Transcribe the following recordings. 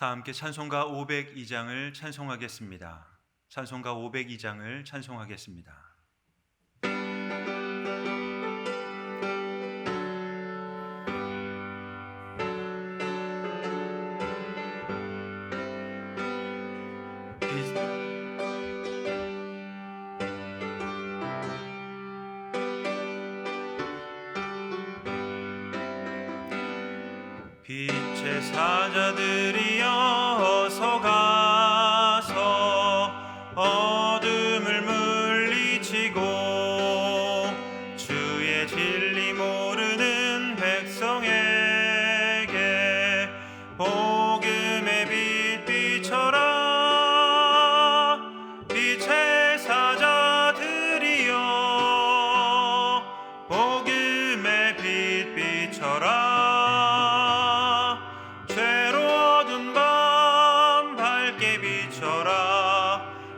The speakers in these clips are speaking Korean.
다 함께 찬송가 502장을 찬송하겠습니다. 찬송가 502장을 찬송하겠습니다. 빛의 사자들이여 어서 가서 어둠을 물리치고 주의 진리 모르는 백성에게 복음의 빛 비춰라. 빛의 사자들이여 복음의 빛 비춰라.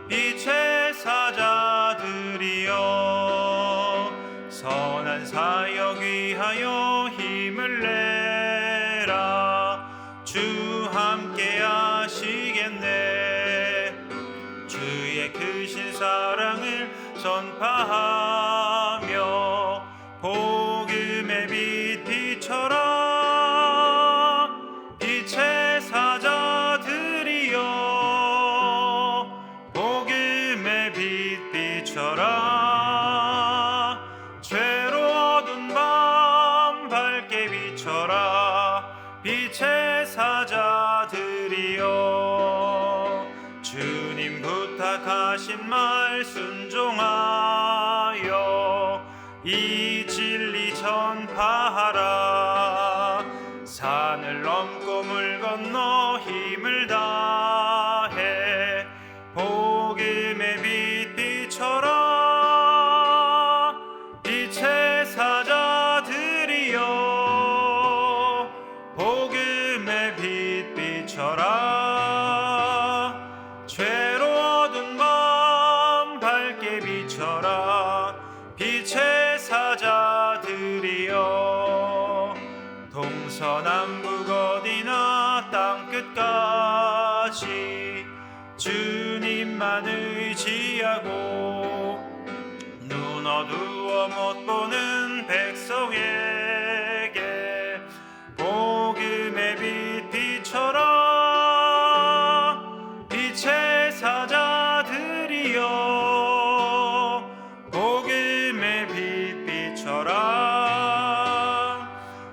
빛의 사자들이여 선한 사역 위하여 힘을 내라. 주 함께 하시겠네. 주의 크신 사랑을 전파하며 복음의 빛 비춰라. 빛의 사자들이여 비춰라. 죄로 어두운 밤 밝게 비춰라. 빛의 사자들이여 주님 부탁하신 말 순종하여 이 진리 전파하라. 산을 넘고 물 건너 힘을 다해 복음의 빛 비춰라. 빛의 사자들이여 복음의 빛 비춰라. 죄로 어두운 밤 밝게 비춰라. 빛의 사자들이여 동서남북 어디나 땅끝까지 주님만 의지하고 눈 어두워 못 보는 백성에게 복음의 빛 비춰라. 빛의 사자들이여 복음의 빛 비춰라.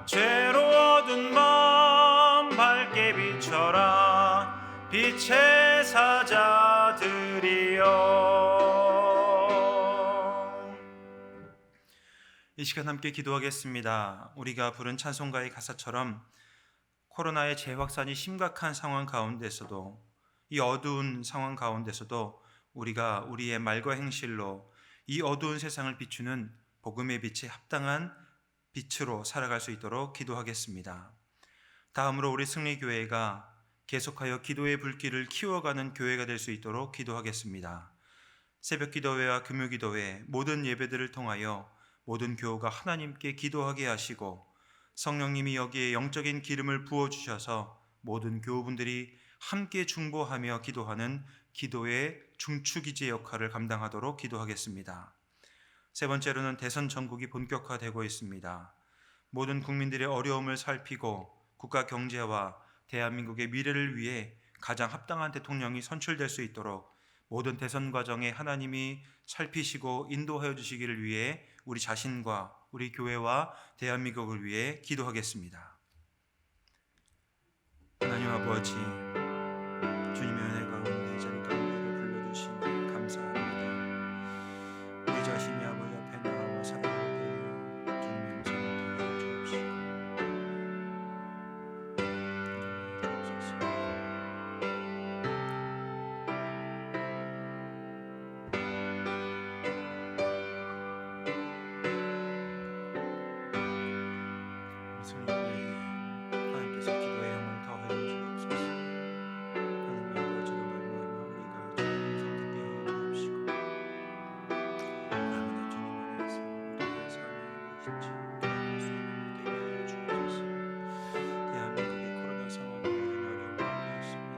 죄로 어두운 밤 밝게 비춰라. 빛의 사자들이여. 이 시간 함께 기도하겠습니다. 우리가 부른 찬송가의 가사처럼 코로나의 재확산이 심각한 상황 가운데서도 이 어두운 상황 가운데서도 우리가 우리의 말과 행실로 이 어두운 세상을 비추는 복음의 빛에 합당한 빛으로 살아갈 수 있도록 기도하겠습니다. 다음으로 우리 승리교회가 계속하여 기도의 불길을 키워가는 교회가 될 수 있도록 기도하겠습니다. 새벽 기도회와 금요 기도회 모든 예배들을 통하여 모든 교우가 하나님께 기도하게 하시고 성령님이 여기에 영적인 기름을 부어주셔서 모든 교우분들이 함께 중보하며 기도하는 기도의 중추기지의 역할을 감당하도록 기도하겠습니다. 세 번째로는 대선 전국이 본격화되고 있습니다. 모든 국민들의 어려움을 살피고 국가 경제와 대한민국의 미래를 위해 가장 합당한 대통령이 선출될 수 있도록 모든 대선 과정에 하나님이 살피시고 인도하여 주시기를 위해 우리 자신과 우리 교회와 대한민국을 위해 기도하겠습니다. 하나님 아버지, 주님의 은혜 가운데 이 자리 가운데 불러주시니 감사합니다. 우리 자신이 아버지 앞에 나와 사랑을 드려 주님의 영상을 통하여 주옵시고 하나님께서 기도의 영을 더하여 주옵소서. 하나님 아버지로 말미암아 우리가 주님을 섬기게 하여 주옵시고 아버지 주님 안에서 우리의 삶의 진짜 기도할 수 있는 되게 하여 주옵소서. 대한민국의 코로나 상황으로 인해 어려움 가운데 있습니다.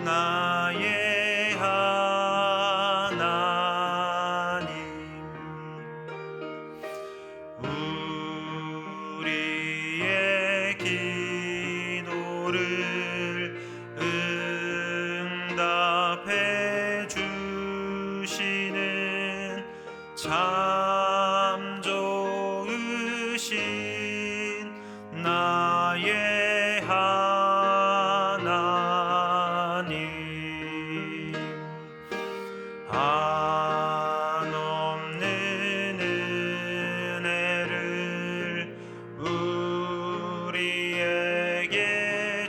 나의 하나님, 우리의 기도를 응답해 주시는 참 좋으신 나의 하나님, 한없는 은혜를 우리에게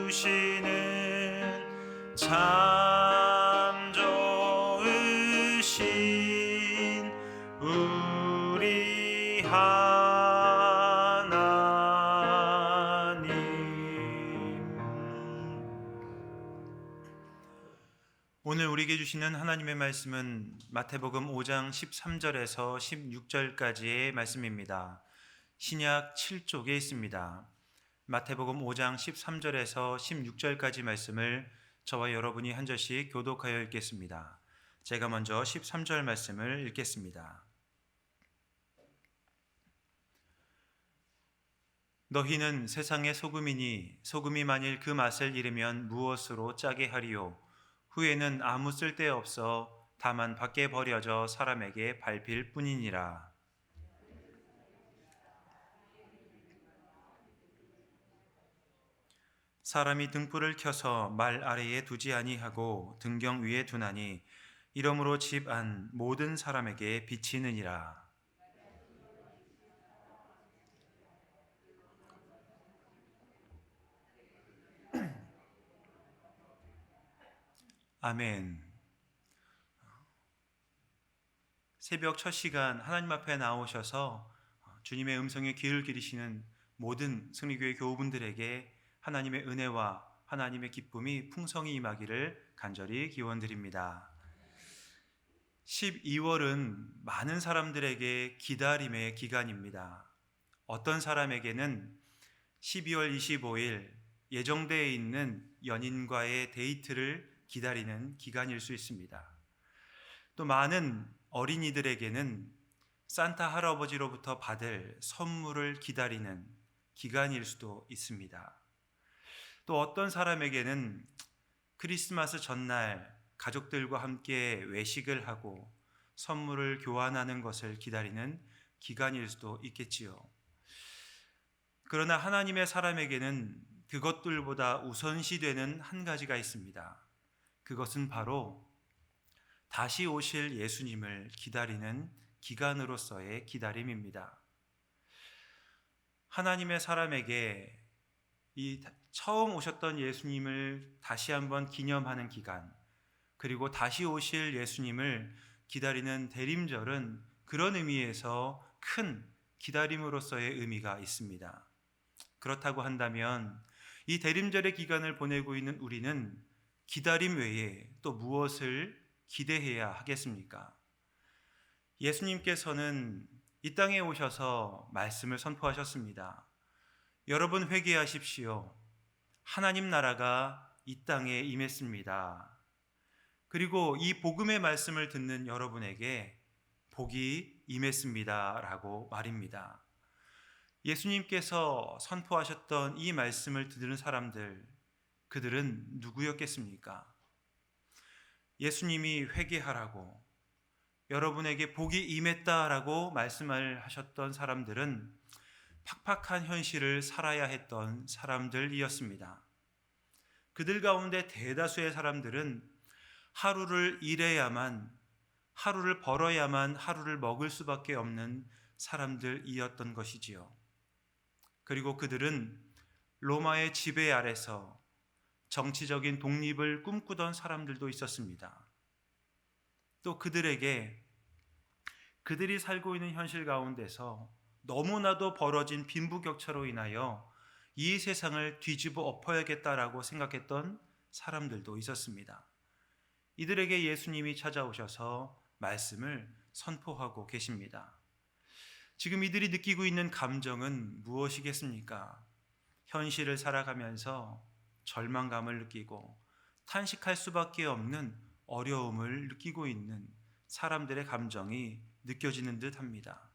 주시는 참 좋으신 우리 하나님. 오늘 우리에게 주시는 하나님의 말씀은 마태복음 5장 13절에서 16절까지의 말씀입니다. 신약 7쪽에 있습니다. 마태복음 5장 13절에서 16절까지 말씀을 저와 여러분이 한 절씩 교독하여 읽겠습니다. 제가 먼저 13절 말씀을 읽겠습니다. 너희는 세상의 소금이니 소금이 만일 그 맛을 잃으면 무엇으로 짜게 하리요? 후에는 아무 쓸데없어 다만 밖에 버려져 사람에게 밟힐 뿐이니라. 사람이 등불을 켜서 말 아래에 두지 아니하고 등경 위에 두나니 이러므로 집 안 모든 사람에게 비치느니라. 아멘. 새벽 첫 시간 하나님 앞에 나오셔서 주님의 음성에 귀를 기리시는 모든 승리교회 교우분들에게 하나님의 은혜와 하나님의 기쁨이 풍성히 임하기를 간절히 기원드립니다. 12월은 많은 사람들에게 기다림의 기간입니다. 어떤 사람에게는 12월 25일 예정되어 있는 연인과의 데이트를 기다리는 기간일 수 있습니다. 또 많은 어린이들에게는 산타 할아버지로부터 받을 선물을 기다리는 기간일 수도 있습니다. 또 어떤 사람에게는 크리스마스 전날 가족들과 함께 외식을 하고 선물을 교환하는 것을 기다리는 기간일 수도 있겠지요. 그러나 하나님의 사람에게는 그것들보다 우선시되는 한 가지가 있습니다. 그것은 바로 다시 오실 예수님을 기다리는 기간으로서의 기다림입니다. 하나님의 사람에게 이 처음 오셨던 예수님을 다시 한번 기념하는 기간, 그리고 다시 오실 예수님을 기다리는 대림절은 그런 의미에서 큰 기다림으로서의 의미가 있습니다. 그렇다고 한다면 이 대림절의 기간을 보내고 있는 우리는 기다림 외에 또 무엇을 기대해야 하겠습니까? 예수님께서는 이 땅에 오셔서 말씀을 선포하셨습니다. 여러분 회개하십시오. 하나님 나라가 이 땅에 임했습니다. 그리고 이 복음의 말씀을 듣는 여러분에게 복이 임했습니다 라고 말입니다. 예수님께서 선포하셨던 이 말씀을 듣는 사람들, 그들은 누구였겠습니까? 예수님이 회개하라고, 여러분에게 복이 임했다라고 말씀을 하셨던 사람들은 팍팍한 현실을 살아야 했던 사람들이었습니다. 그들 가운데 대다수의 사람들은 하루를 일해야만, 하루를 벌어야만 하루를 먹을 수밖에 없는 사람들이었던 것이지요. 그리고 그들은 로마의 지배 아래서 정치적인 독립을 꿈꾸던 사람들도 있었습니다. 또 그들에게 그들이 살고 있는 현실 가운데서 너무나도 벌어진 빈부격차로 인하여 이 세상을 뒤집어 엎어야겠다라고 생각했던 사람들도 있었습니다. 이들에게 예수님이 찾아오셔서 말씀을 선포하고 계십니다. 지금 이들이 느끼고 있는 감정은 무엇이겠습니까? 현실을 살아가면서 절망감을 느끼고 탄식할 수밖에 없는 어려움을 느끼고 있는 사람들의 감정이 느껴지는 듯 합니다.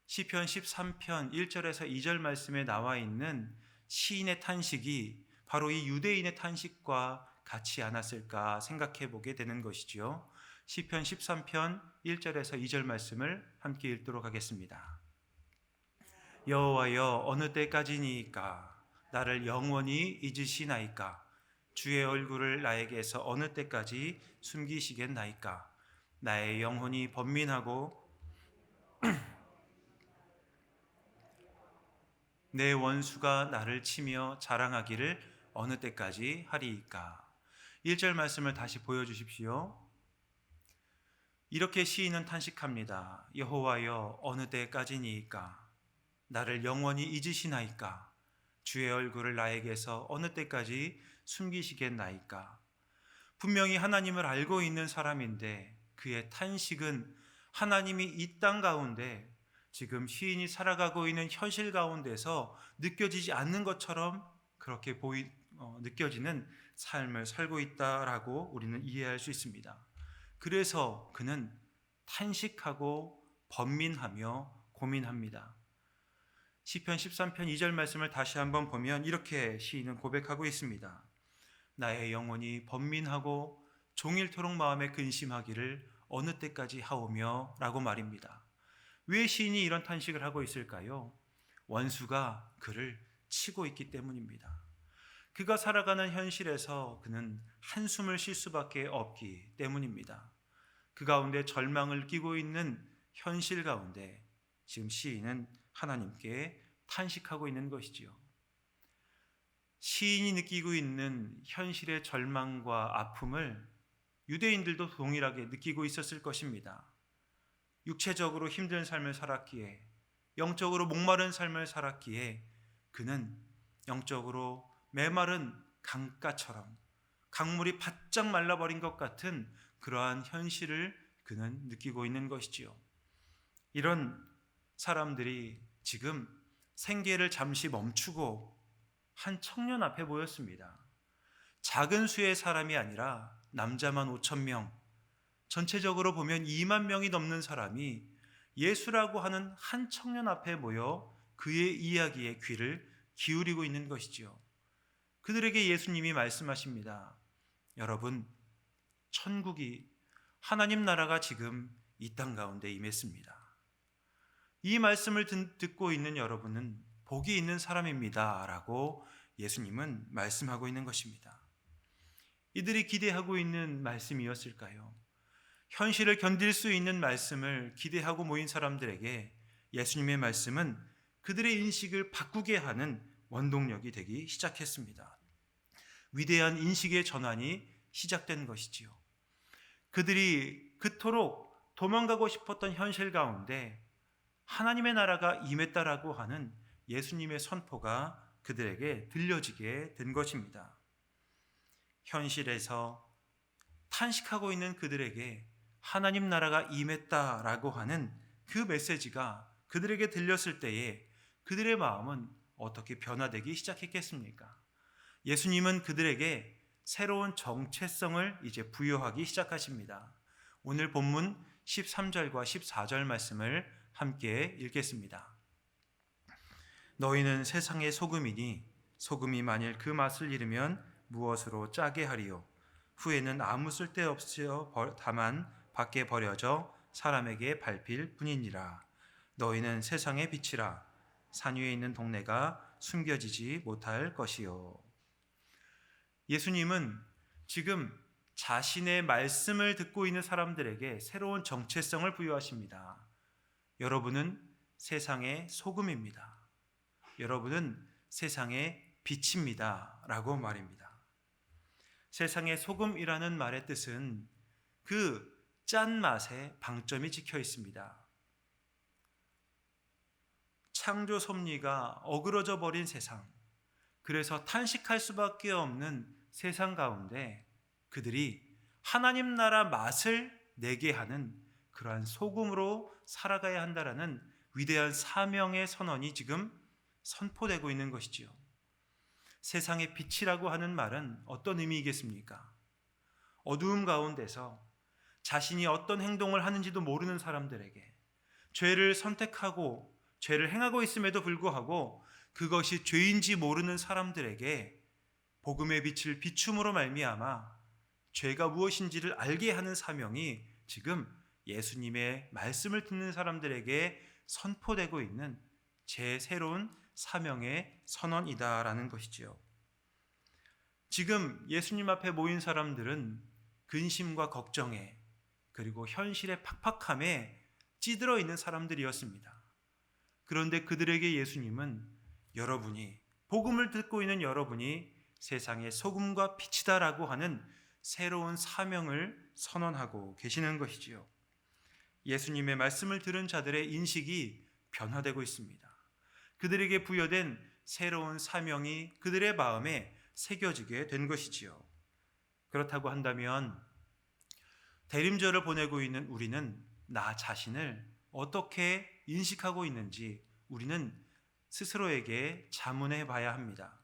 시편 13편 1절에서 2절 말씀에 나와 있는 시인의 탄식이 바로 이 유대인의 탄식과 같지 않았을까 생각해 보게 되는 것이지요. 시편 13편 1절에서 2절 말씀을 함께 읽도록 하겠습니다. 여호와여, 어느 때까지니이까? 나를 영원히 잊으시나이까? 주의 얼굴을 나에게서 어느 때까지 숨기시겠나이까? 나의 영혼이 번민하고 내 원수가 나를 치며 자랑하기를 어느 때까지 하리이까? 1절 말씀을 다시 보여주십시오. 이렇게 시인은 탄식합니다. 여호와여, 어느 때까지니이까? 나를 영원히 잊으시나이까? 주의 얼굴을 나에게서 어느 때까지 숨기시겠나이까? 분명히 하나님을 알고 있는 사람인데 그의 탄식은 하나님이 이 땅 가운데 지금 시인이 살아가고 있는 현실 가운데서 느껴지지 않는 것처럼 그렇게 느껴지는 삶을 살고 있다라고 우리는 이해할 수 있습니다. 그래서 그는 탄식하고 번민하며 고민합니다. 시편 13편 2절 말씀을 다시 한번 보면 이렇게 시인은 고백하고 있습니다. 나의 영혼이 번민하고 종일토록 마음에 근심하기를 어느 때까지 하오며 라고 말입니다. 왜 시인이 이런 탄식을 하고 있을까요? 원수가 그를 치고 있기 때문입니다. 그가 살아가는 현실에서 그는 한숨을 쉴 수밖에 없기 때문입니다. 그 가운데 절망을 끼고 있는 현실 가운데 지금 시인은 하나님께 탄식하고 있는 것이지요. 시인이 느끼고 있는 현실의 절망과 아픔을 유대인들도 동일하게 느끼고 있었을 것입니다. 육체적으로 힘든 삶을 살았기에, 영적으로 목마른 삶을 살았기에 그는 영적으로 메마른 강가처럼 강물이 바짝 말라버린 것 같은 그러한 현실을 그는 느끼고 있는 것이지요. 이런 사람들이 지금 생계를 잠시 멈추고 한 청년 앞에 모였습니다. 작은 수의 사람이 아니라 남자만 5,000명, 전체적으로 보면 2만 명이 넘는 사람이 예수라고 하는 한 청년 앞에 모여 그의 이야기에 귀를 기울이고 있는 것이지요. 그들에게 예수님이 말씀하십니다. 여러분, 천국이, 하나님 나라가 지금 이 땅 가운데 임했습니다. 이 말씀을 듣고 있는 여러분은 복이 있는 사람입니다 라고 예수님은 말씀하고 있는 것입니다. 이들이 기대하고 있는 말씀이었을까요? 현실을 견딜 수 있는 말씀을 기대하고 모인 사람들에게 예수님의 말씀은 그들의 인식을 바꾸게 하는 원동력이 되기 시작했습니다. 위대한 인식의 전환이 시작된 것이지요. 그들이 그토록 도망가고 싶었던 현실 가운데 하나님의 나라가 임했다라고 하는 예수님의 선포가 그들에게 들려지게 된 것입니다. 현실에서 탄식하고 있는 그들에게 하나님 나라가 임했다라고 하는 그 메시지가 그들에게 들렸을 때에 그들의 마음은 어떻게 변화되기 시작했겠습니까? 예수님은 그들에게 새로운 정체성을 이제 부여하기 시작하십니다. 오늘 본문 13절과 14절 말씀을 함께 읽겠습니다. 너희는 세상의 소금이니 소금이 만일 그 맛을 잃으면 무엇으로 짜게 하리요? 후에는 아무 쓸데없어 다만 밖에 버려져 사람에게 밟힐 뿐이니라. 너희는 세상의 빛이라. 산 위에 있는 동네가 숨겨지지 못할 것이요. 예수님은 지금 자신의 말씀을 듣고 있는 사람들에게 새로운 정체성을 부여하십니다. 여러분은 세상의 소금입니다. 여러분은 세상의 빛입니다. 라고 말입니다. 세상의 소금이라는 말의 뜻은 그 짠맛에 방점이 찍혀 있습니다. 창조 섭리가 어그러져 버린 세상, 그래서 탄식할 수밖에 없는 세상 가운데 그들이 하나님 나라 맛을 내게 하는 그러한 소금으로 살아가야 한다라는 위대한 사명의 선언이 지금 선포되고 있는 것이지요. 세상의 빛이라고 하는 말은 어떤 의미이겠습니까? 어두움 가운데서 자신이 어떤 행동을 하는지도 모르는 사람들에게, 죄를 선택하고 죄를 행하고 있음에도 불구하고 그것이 죄인지 모르는 사람들에게 복음의 빛을 비춤으로 말미암아 죄가 무엇인지를 알게 하는 사명이 지금 예수님의 말씀을 듣는 사람들에게 선포되고 있는 제 새로운 사명의 선언이다라는 것이지요. 지금 예수님 앞에 모인 사람들은 근심과 걱정에, 그리고 현실의 팍팍함에 찌들어 있는 사람들이었습니다. 그런데 그들에게 예수님은 여러분이, 복음을 듣고 있는 여러분이 세상의 소금과 빛이다라고 하는 새로운 사명을 선언하고 계시는 것이지요. 예수님의 말씀을 들은 자들의 인식이 변화되고 있습니다. 그들에게 부여된 새로운 사명이 그들의 마음에 새겨지게 된 것이지요. 그렇다고 한다면 대림절을 보내고 있는 우리는 나 자신을 어떻게 인식하고 있는지 우리는 스스로에게 자문해 봐야 합니다.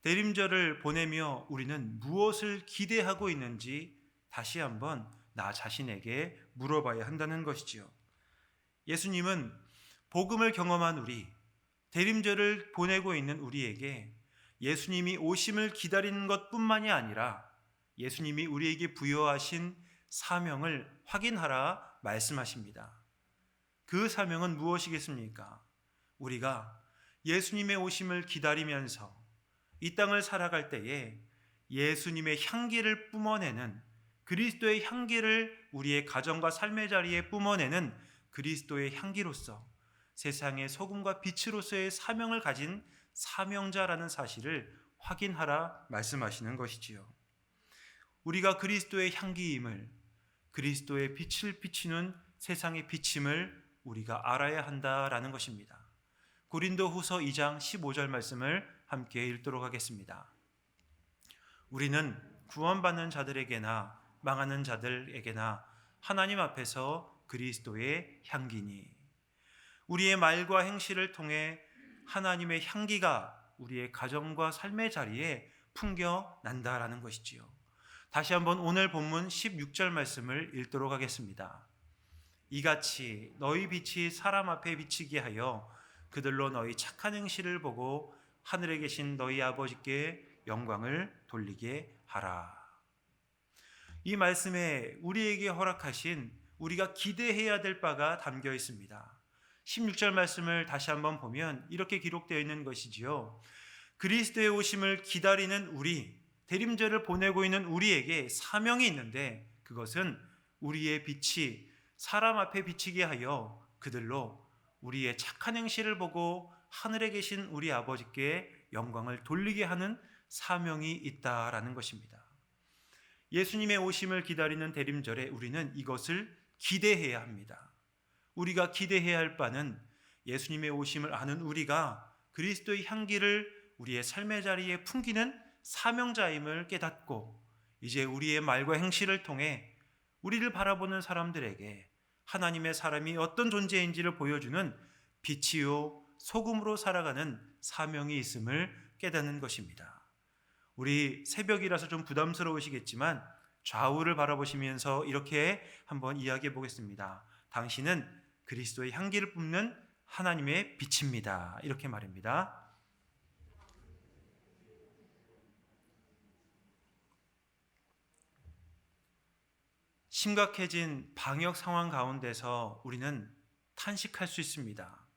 대림절을 보내며 우리는 무엇을 기대하고 있는지 다시 한번 나 자신에게 물어봐야 한다는 것이지요. 예수님은 복음을 경험한 우리, 대림절을 보내고 있는 우리에게 예수님이 오심을 기다리는 것뿐만이 아니라 예수님이 우리에게 부여하신 사명을 확인하라 말씀하십니다. 그 사명은 무엇이겠습니까? 우리가 예수님의 오심을 기다리면서 이 땅을 살아갈 때에 예수님의 향기를 뿜어내는, 그리스도의 향기를 우리의 가정과 삶의 자리에 뿜어내는 그리스도의 향기로서 세상의 소금과 빛으로서의 사명을 가진 사명자라는 사실을 확인하라 말씀하시는 것이지요. 우리가 그리스도의 향기임을, 그리스도의 빛을 비추는 세상의 빛임을 우리가 알아야 한다라는 것입니다. 고린도후서 2장 15절 말씀을 함께 읽도록 하겠습니다. 우리는 구원받는 자들에게나 망하는 자들에게나 하나님 앞에서 그리스도의 향기니, 우리의 말과 행실을 통해 하나님의 향기가 우리의 가정과 삶의 자리에 풍겨난다라는 것이지요. 다시 한번 오늘 본문 16절 말씀을 읽도록 하겠습니다. 이같이 너희 빛이 사람 앞에 비치게 하여 그들로 너희 착한 행실을 보고 하늘에 계신 너희 아버지께 영광을 돌리게 하라. 이 말씀에 우리에게 허락하신, 우리가 기대해야 될 바가 담겨 있습니다. 16절 말씀을 다시 한번 보면 이렇게 기록되어 있는 것이지요. 그리스도의 오심을 기다리는 우리, 대림절을 보내고 있는 우리에게 사명이 있는데, 그것은 우리의 빛이 사람 앞에 비치게 하여 그들로 우리의 착한 행실을 보고 하늘에 계신 우리 아버지께 영광을 돌리게 하는 사명이 있다라는 것입니다. 예수님의 오심을 기다리는 대림절에 우리는 이것을 기대해야 합니다. 우리가 기대해야 할 바는 예수님의 오심을 아는 우리가 그리스도의 향기를 우리의 삶의 자리에 풍기는 사명자임을 깨닫고, 이제 우리의 말과 행실을 통해 우리를 바라보는 사람들에게 하나님의 사람이 어떤 존재인지를 보여주는 빛이요 소금으로 살아가는 사명이 있음을 깨닫는 것입니다. 우리 새벽이라서 좀 부담스러우시겠지만 좌우를 바라보시면서 이렇게 한번 이야기해 보겠습니다. 당신은 그리스도의 향기를 뿜는 하나님의 빛입니다. 이렇게 말입니다. 심각해진 방역 상황 가운데서 우리는 탄식할 수 있습니다.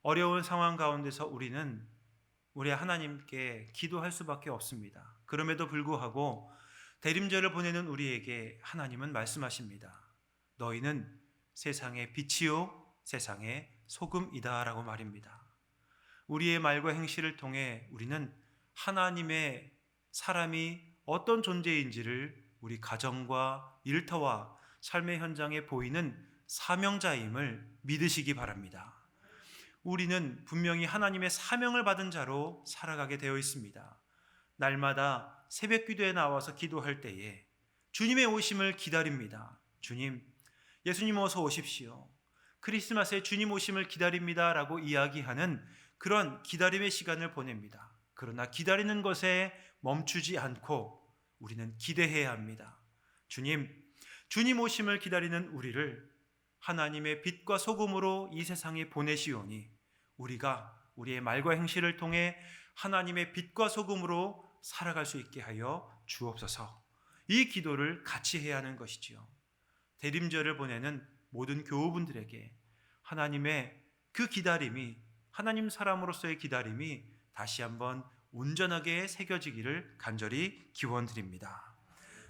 어려운 상황 가운데서 우리는 우리 하나님께 기도할 수밖에 없습니다. 그럼에도 불구하고 대림절을 보내는 우리에게 하나님은 말씀하십니다. 너희는 세상의 빛이요 세상의 소금이다라고 말입니다. 우리의 말과 행실을 통해 우리는 하나님의 사람이 어떤 존재인지를 우리 가정과 일터와 삶의 현장에 보이는 사명자임을 믿으시기 바랍니다. 우리는 분명히 하나님의 사명을 받은 자로 살아가게 되어 있습니다. 날마다 새벽 기도에 나와서 기도할 때에 주님의 오심을 기다립니다. 주님, 예수님 어서 오십시오. 크리스마스에 주님 오심을 기다립니다 라고 이야기하는 그런 기다림의 시간을 보냅니다. 그러나 기다리는 것에 멈추지 않고 우리는 기대해야 합니다. 주님 오심을 기다리는 우리를 하나님의 빛과 소금으로 이 세상에 보내시오니 우리가 우리의 말과 행실을 통해 하나님의 빛과 소금으로 살아갈 수 있게 하여 주옵소서. 이 기도를 같이 해야 하는 것이지요. 대림절을 보내는 모든 교우분들에게 하나님의 그 기다림이, 하나님 사람으로서의 기다림이 다시 한번 온전하게 새겨지기를 간절히 기원드립니다.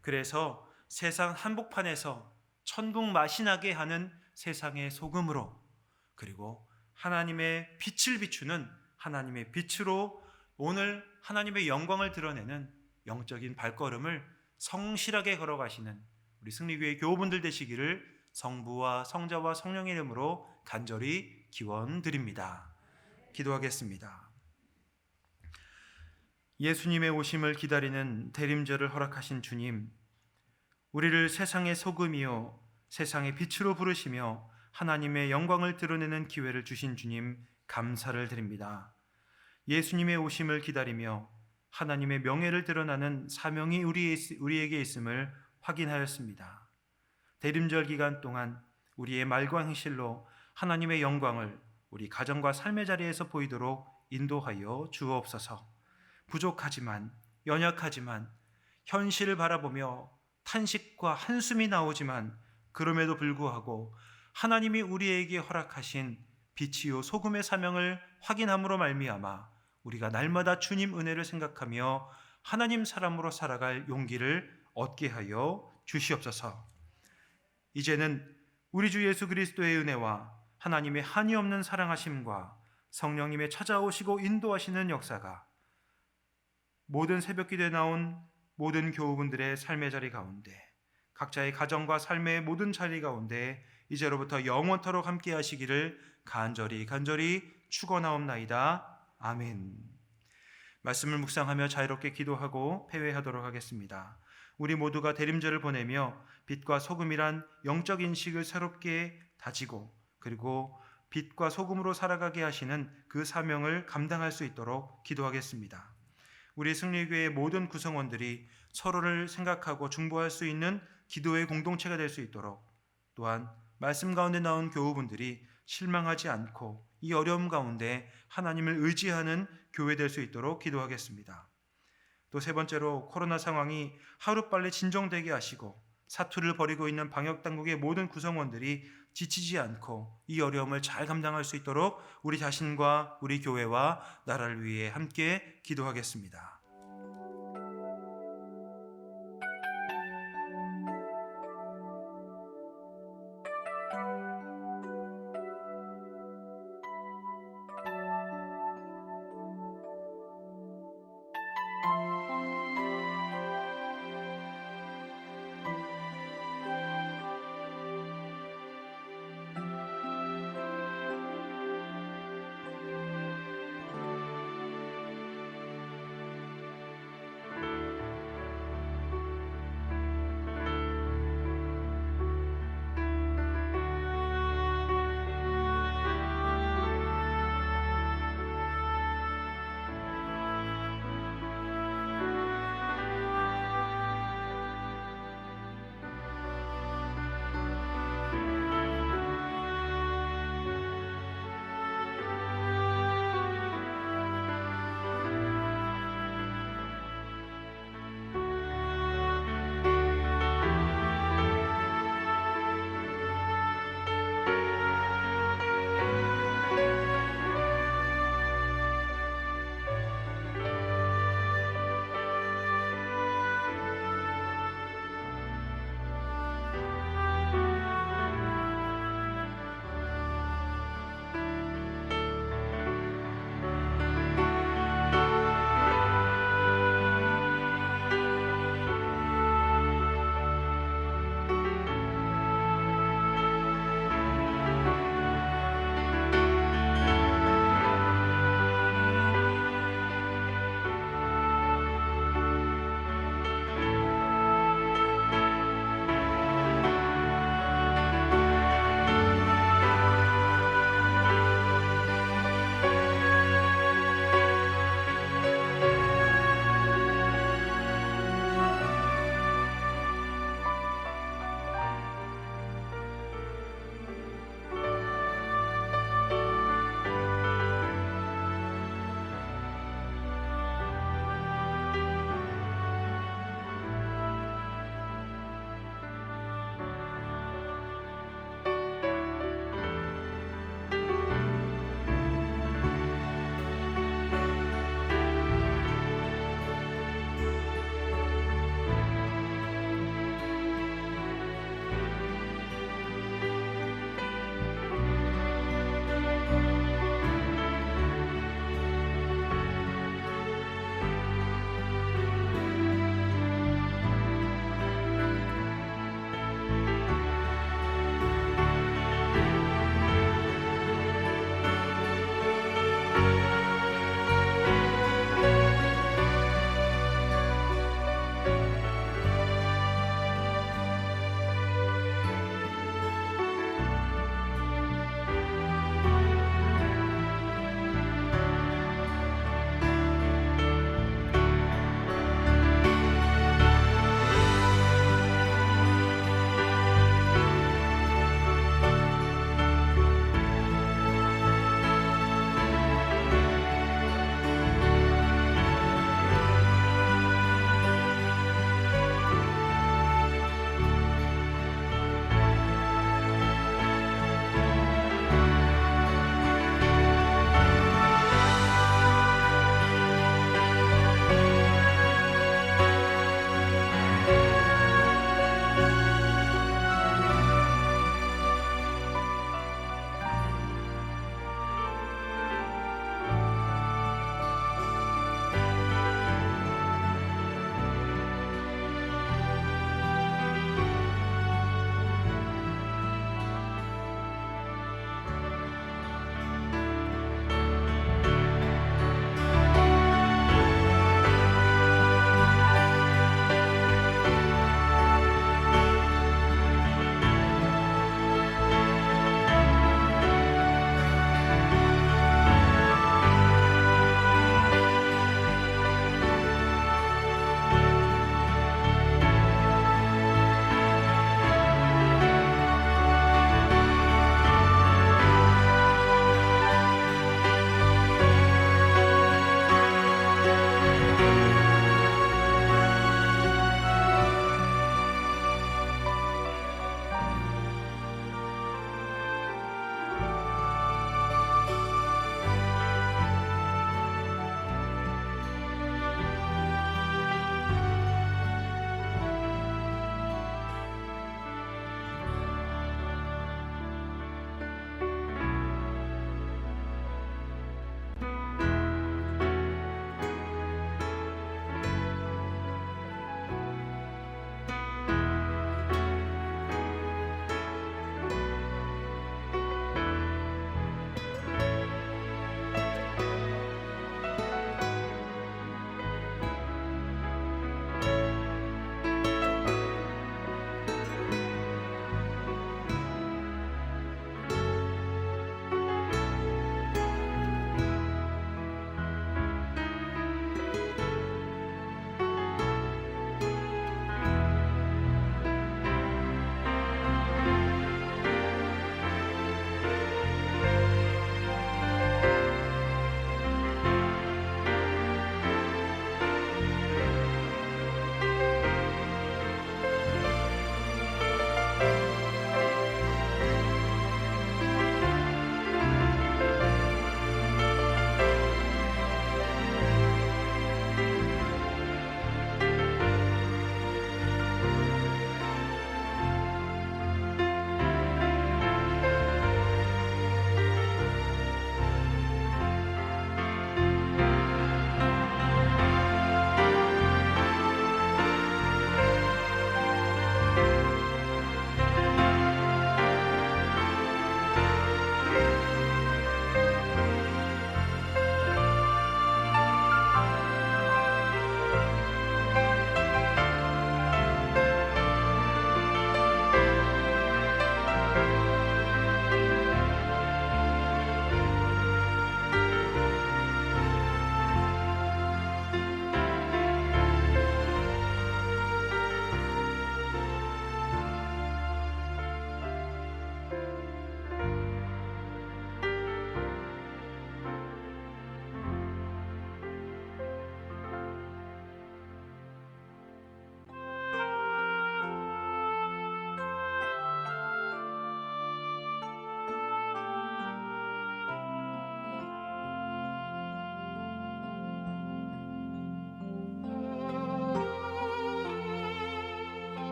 그래서 세상 한복판에서 천국 맛이 나게 하는 세상의 소금으로, 그리고 하나님의 빛을 비추는 하나님의 빛으로 오늘 하나님의 영광을 드러내는 영적인 발걸음을 성실하게 걸어가시는 우리 승리교회 교우분들 되시기를 성부와 성자와 성령의 이름으로 간절히 기원드립니다. 기도하겠습니다. 예수님의 오심을 기다리는 대림절을 허락하신 주님, 우리를 세상의 소금이요 세상의 빛으로 부르시며 하나님의 영광을 드러내는 기회를 주신 주님 감사를 드립니다. 예수님의 오심을 기다리며 하나님의 명예를 드러나는 사명이 우리에게 있음을 확인하였습니다. 대림절 기간 동안 우리의 말과 행실로 하나님의 영광을 우리 가정과 삶의 자리에서 보이도록 인도하여 주옵소서. 부족하지만, 연약하지만, 현실을 바라보며 탄식과 한숨이 나오지만 그럼에도 불구하고 하나님이 우리에게 허락하신 빛이요 소금의 사명을 확인함으로 말미암아 우리가 날마다 주님 은혜를 생각하며 하나님 사람으로 살아갈 용기를 얻게 하여 주시옵소서. 이제는 우리 주 예수 그리스도의 은혜와 하나님의 한이 없는 사랑하심과 성령님의 찾아오시고 인도하시는 역사가 모든 새벽기도에 나온 모든 교우분들의 삶의 자리 가운데, 각자의 가정과 삶의 모든 자리 가운데 이제로부터 영원토록 함께 하시기를 간절히 축원하옵나이다. 아멘. 말씀을 묵상하며 자유롭게 기도하고 패회하도록 하겠습니다. 우리 모두가 대림절을 보내며 빛과 소금이란 영적 인식을 새롭게 다지고, 그리고 빛과 소금으로 살아가게 하시는 그 사명을 감당할 수 있도록 기도하겠습니다. 우리 승리교회의 모든 구성원들이 서로를 생각하고 중보할 수 있는 기도의 공동체가 될 수 있도록, 또한 말씀 가운데 나온 교우분들이 실망하지 않고 이 어려움 가운데 하나님을 의지하는 교회 될 수 있도록 기도하겠습니다. 또 세 번째로, 코로나 상황이 하루빨리 진정되게 하시고 사투를 벌이고 있는 방역당국의 모든 구성원들이 지치지 않고 이 어려움을 잘 감당할 수 있도록 우리 자신과 우리 교회와 나라를 위해 함께 기도하겠습니다.